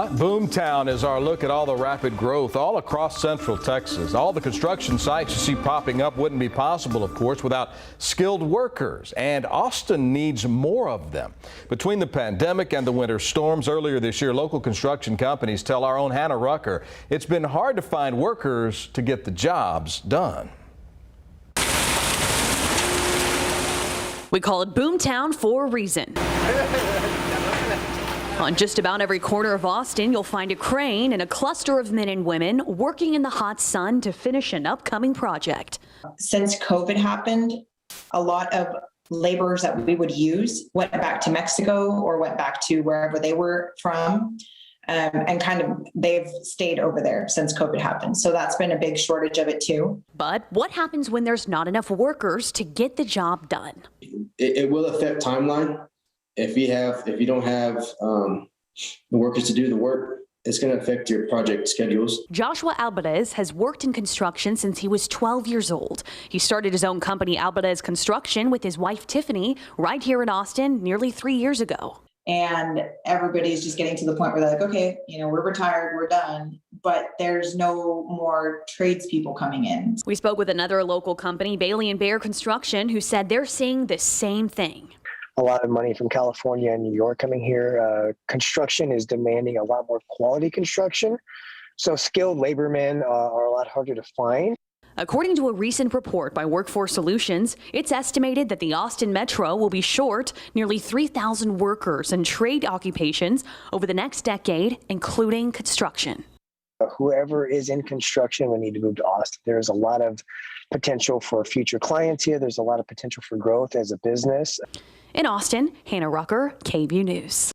Boomtown is our look at all the rapid growth all across Central Texas. All the construction sites you see popping up wouldn't be possible, of course, without skilled workers, and Austin needs more of them. Between the pandemic and the winter storms earlier this year, local construction companies tell our own Hannah Rucker it's been hard to find workers to get the jobs done. We call it Boomtown for a reason. On just about every corner of Austin, you'll find a crane and a cluster of men and women working in the hot sun to finish an upcoming project. Since COVID happened, a lot of laborers that we would use went back to Mexico or went back to wherever they were from. And kind of they've stayed over there since COVID happened. So that's been a big shortage of it too. But what happens when there's not enough workers to get the job done? It will affect timeline. If you don't have the workers to do the work, it's going to affect your project schedules. Joshua Alvarez has worked in construction since he was 12 years old. He started his own company, Alvarez Construction, with his wife, Tiffany, right here in Austin nearly 3 years ago. And everybody's just getting to the point where they're like, okay, we're retired, we're done, but there's no more tradespeople coming in. We spoke with another local company, Bailey & Bear Construction, who said they're seeing the same thing. A lot of money from California and New York coming here. Construction is demanding a lot more quality construction. So skilled labormen are a lot harder to find. According to a recent report by Workforce Solutions, it's estimated that the Austin Metro will be short nearly 3,000 workers in trade occupations over the next decade, including construction. Whoever is in construction will need to move to Austin. There's a lot of potential for future clients here. There's a lot of potential for growth as a business. In Austin, Hannah Rucker, KVUE News.